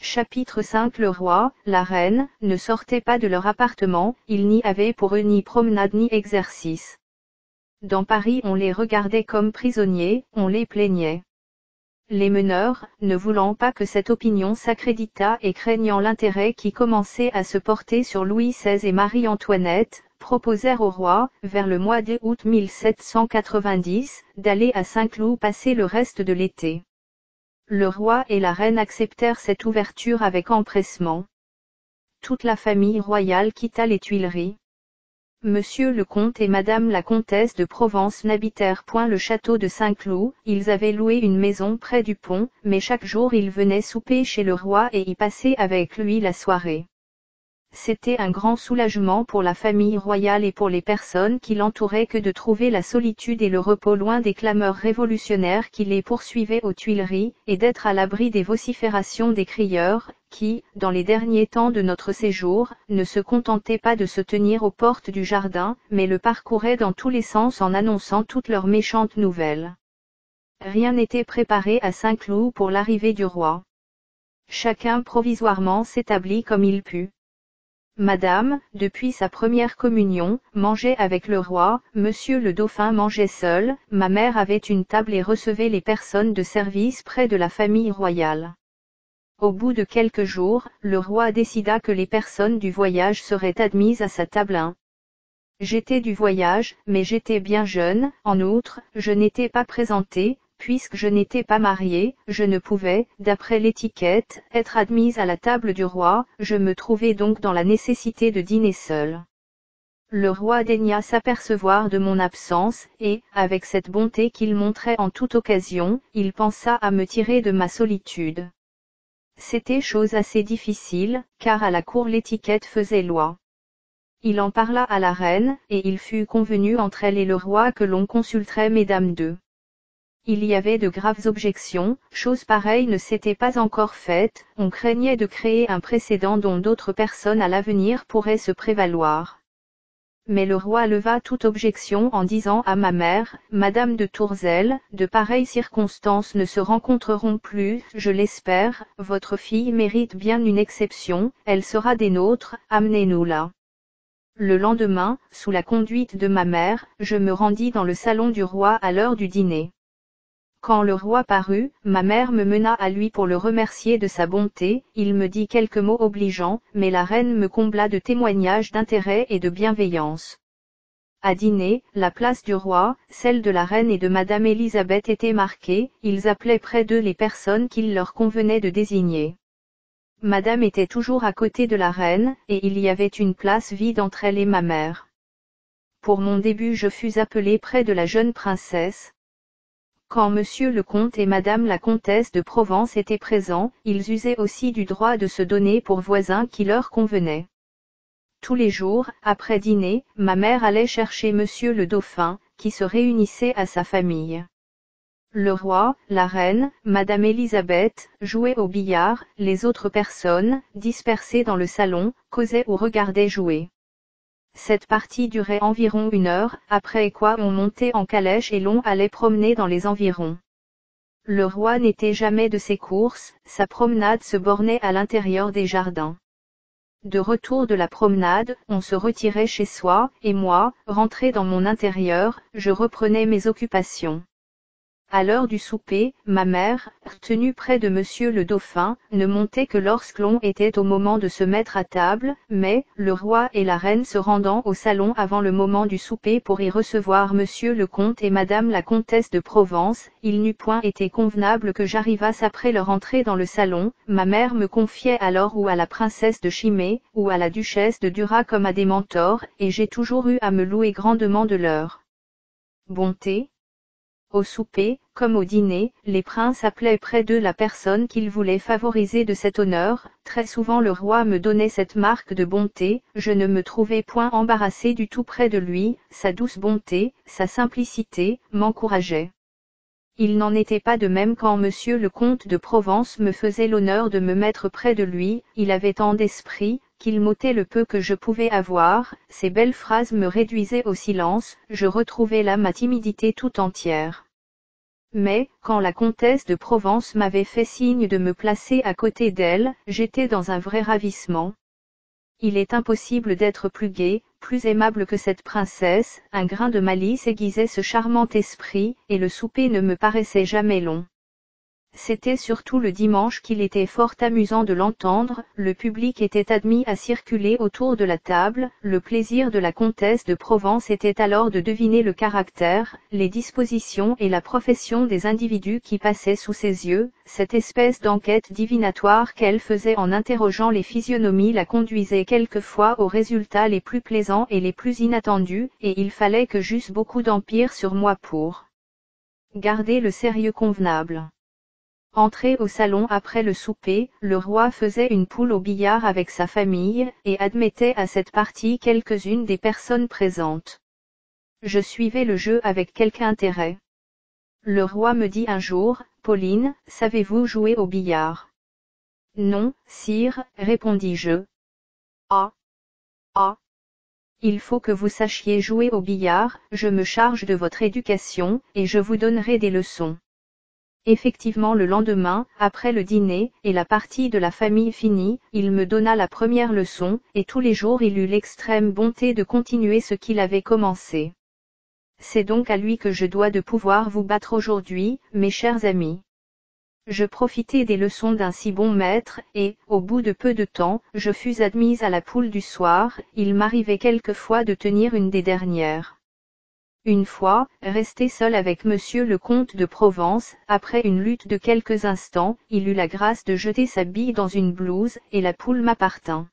Chapitre 5. Le roi, la reine, ne sortaient pas de leur appartement, il n'y avait pour eux ni promenade ni exercice. Dans Paris on les regardait comme prisonniers, on les plaignait. Les meneurs, ne voulant pas que cette opinion s'accréditât et craignant l'intérêt qui commençait à se porter sur Louis XVI et Marie-Antoinette, proposèrent au roi, vers le mois d'août 1790, d'aller à Saint-Cloud passer le reste de l'été. Le roi et la reine acceptèrent cette ouverture avec empressement. Toute la famille royale quitta les Tuileries. Monsieur le comte et madame la comtesse de Provence n'habitèrent point le château de Saint-Cloud, ils avaient loué une maison près du pont, mais chaque jour ils venaient souper chez le roi et y passer avec lui la soirée. C'était un grand soulagement pour la famille royale et pour les personnes qui l'entouraient que de trouver la solitude et le repos loin des clameurs révolutionnaires qui les poursuivaient aux Tuileries, et d'être à l'abri des vociférations des crieurs, qui, dans les derniers temps de notre séjour, ne se contentaient pas de se tenir aux portes du jardin, mais le parcouraient dans tous les sens en annonçant toutes leurs méchantes nouvelles. Rien n'était préparé à Saint-Cloud pour l'arrivée du roi. Chacun provisoirement s'établit comme il put. Madame, depuis sa première communion, mangeait avec le roi, monsieur le dauphin mangeait seul, ma mère avait une table et recevait les personnes de service près de la famille royale. Au bout de quelques jours, le roi décida que les personnes du voyage seraient admises à sa table. J'étais du voyage, mais j'étais bien jeune, en outre, je n'étais pas présentée. Puisque je n'étais pas mariée, je ne pouvais, d'après l'étiquette, être admise à la table du roi, je me trouvais donc dans la nécessité de dîner seule. Le roi daigna s'apercevoir de mon absence, et, avec cette bonté qu'il montrait en toute occasion, il pensa à me tirer de ma solitude. C'était chose assez difficile, car à la cour l'étiquette faisait loi. Il en parla à la reine, et il fut convenu entre elle et le roi que l'on consulterait mesdames deux. Il y avait de graves objections, chose pareille ne s'était pas encore faite, on craignait de créer un précédent dont d'autres personnes à l'avenir pourraient se prévaloir. Mais le roi leva toute objection en disant à ma mère, Madame de Tourzel, de pareilles circonstances ne se rencontreront plus, je l'espère, votre fille mérite bien une exception, elle sera des nôtres, amenez-nous-la. Le lendemain, sous la conduite de ma mère, je me rendis dans le salon du roi à l'heure du dîner. Quand le roi parut, ma mère me mena à lui pour le remercier de sa bonté, il me dit quelques mots obligeants, mais la reine me combla de témoignages d'intérêt et de bienveillance. À dîner, la place du roi, celle de la reine et de madame Élisabeth étaient marquées, ils appelaient près d'eux les personnes qu'il leur convenait de désigner. Madame était toujours à côté de la reine, et il y avait une place vide entre elle et ma mère. Pour mon début je fus appelée près de la jeune princesse. Quand monsieur le comte et madame la comtesse de Provence étaient présents, ils usaient aussi du droit de se donner pour voisins qui leur convenait. Tous les jours, après dîner, ma mère allait chercher monsieur le dauphin, qui se réunissait à sa famille. Le roi, la reine, madame Élisabeth, jouaient au billard, les autres personnes, dispersées dans le salon, causaient ou regardaient jouer. Cette partie durait environ 1 heure, après quoi on montait en calèche et l'on allait promener dans les environs. Le roi n'était jamais de ses courses, sa promenade se bornait à l'intérieur des jardins. De retour de la promenade, on se retirait chez soi, et moi, rentré dans mon intérieur, je reprenais mes occupations. À l'heure du souper, ma mère, tenue près de monsieur le dauphin, ne montait que lorsque l'on était au moment de se mettre à table, mais, le roi et la reine se rendant au salon avant le moment du souper pour y recevoir monsieur le comte et madame la comtesse de Provence, il n'eût point été convenable que j'arrivasse après leur entrée dans le salon, ma mère me confiait alors ou à la princesse de Chimay, ou à la duchesse de Duras comme à des mentors, et j'ai toujours eu à me louer grandement de leur bonté. Au souper, comme au dîner, les princes appelaient près d'eux la personne qu'ils voulaient favoriser de cet honneur, très souvent le roi me donnait cette marque de bonté, je ne me trouvais point embarrassé du tout près de lui, sa douce bonté, sa simplicité, m'encourageaient. Il n'en était pas de même quand monsieur le comte de Provence me faisait l'honneur de me mettre près de lui, il avait tant d'esprit, qu'il m'ôtait le peu que je pouvais avoir, ses belles phrases me réduisaient au silence, je retrouvais là ma timidité tout entière. Mais, quand la comtesse de Provence m'avait fait signe de me placer à côté d'elle, j'étais dans un vrai ravissement. Il est impossible d'être plus gai, plus aimable que cette princesse, un grain de malice aiguisait ce charmant esprit, et le souper ne me paraissait jamais long. C'était surtout le dimanche qu'il était fort amusant de l'entendre, le public était admis à circuler autour de la table, le plaisir de la comtesse de Provence était alors de deviner le caractère, les dispositions et la profession des individus qui passaient sous ses yeux, cette espèce d'enquête divinatoire qu'elle faisait en interrogeant les physionomies la conduisait quelquefois aux résultats les plus plaisants et les plus inattendus, et il fallait que j'eusse beaucoup d'empire sur moi pour garder le sérieux convenable. Entré au salon après le souper, le roi faisait une poule au billard avec sa famille, et admettait à cette partie quelques-unes des personnes présentes. Je suivais le jeu avec quelque intérêt. Le roi me dit un jour, « Pauline, savez-vous jouer au billard ?» « Non, sire, répondis-je. »« Ah ! Ah ! Il faut que vous sachiez jouer au billard, je me charge de votre éducation, et je vous donnerai des leçons. » Effectivement le lendemain, après le dîner, et la partie de la famille finie, il me donna la première leçon, et tous les jours il eut l'extrême bonté de continuer ce qu'il avait commencé. C'est donc à lui que je dois de pouvoir vous battre aujourd'hui, mes chers amis. Je profitai des leçons d'un si bon maître, et, au bout de peu de temps, je fus admise à la poule du soir, il m'arrivait quelquefois de tenir une des dernières. Une fois, resté seul avec monsieur le comte de Provence, après une lutte de quelques instants, il eut la grâce de jeter sa bille dans une blouse, et la poule m'appartint.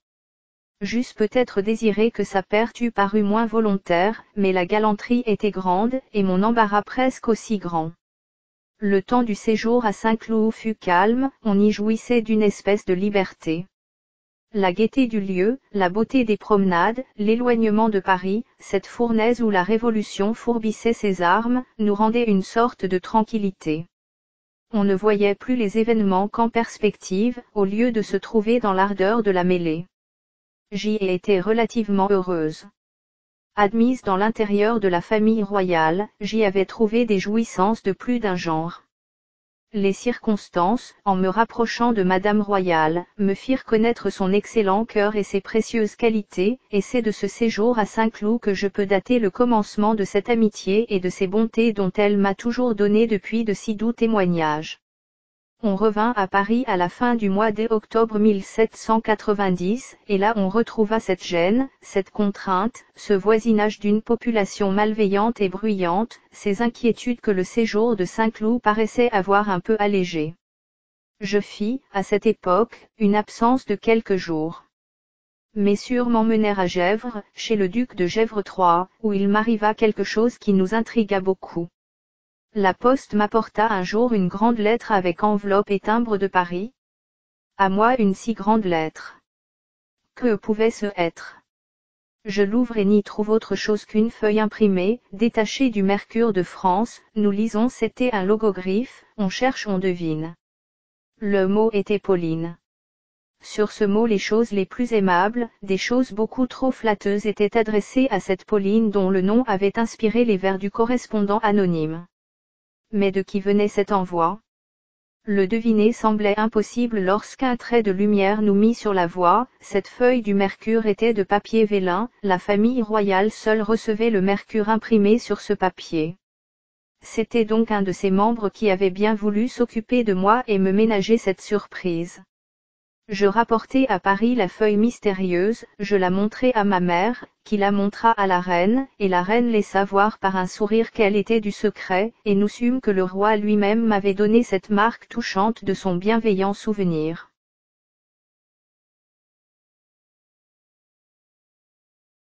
J'eusse peut-être désiré que sa perte eût paru moins volontaire, mais la galanterie était grande, et mon embarras presque aussi grand. Le temps du séjour à Saint-Cloud fut calme, on y jouissait d'une espèce de liberté. La gaieté du lieu, la beauté des promenades, l'éloignement de Paris, cette fournaise où la Révolution fourbissait ses armes, nous rendaient une sorte de tranquillité. On ne voyait plus les événements qu'en perspective, au lieu de se trouver dans l'ardeur de la mêlée. J'y ai été relativement heureuse. Admise dans l'intérieur de la famille royale, j'y avais trouvé des jouissances de plus d'un genre. Les circonstances, en me rapprochant de Madame Royale, me firent connaître son excellent cœur et ses précieuses qualités, et c'est de ce séjour à Saint-Cloud que je peux dater le commencement de cette amitié et de ces bontés dont elle m'a toujours donné depuis de si doux témoignages. On revint à Paris à la fin du mois d'octobre 1790, et là on retrouva cette gêne, cette contrainte, ce voisinage d'une population malveillante et bruyante, ces inquiétudes que le séjour de Saint-Cloud paraissait avoir un peu allégées. Je fis, à cette époque, une absence de quelques jours. Messieurs m'emmenèrent à Gesvres, chez le duc de Gesvres III, où il m'arriva quelque chose qui nous intrigua beaucoup. La poste m'apporta un jour une grande lettre avec enveloppe et timbre de Paris. À moi une si grande lettre. Que pouvait-ce être? Je l'ouvre et n'y trouve autre chose qu'une feuille imprimée, détachée du Mercure de France, nous lisons c'était un logogriphe, on cherche on devine. Le mot était Pauline. Sur ce mot les choses les plus aimables, des choses beaucoup trop flatteuses étaient adressées à cette Pauline dont le nom avait inspiré les vers du correspondant anonyme. Mais de qui venait cet envoi? Le deviner semblait impossible lorsqu'un trait de lumière nous mit sur la voie, cette feuille du Mercure était de papier vélin, la famille royale seule recevait le Mercure imprimé sur ce papier. C'était donc un de ses membres qui avait bien voulu s'occuper de moi et me ménager cette surprise. Je rapportai à Paris la feuille mystérieuse, je la montrai à ma mère, qui la montra à la reine, et la reine laissa voir par un sourire qu'elle était du secret, et nous sûmes que le roi lui-même m'avait donné cette marque touchante de son bienveillant souvenir.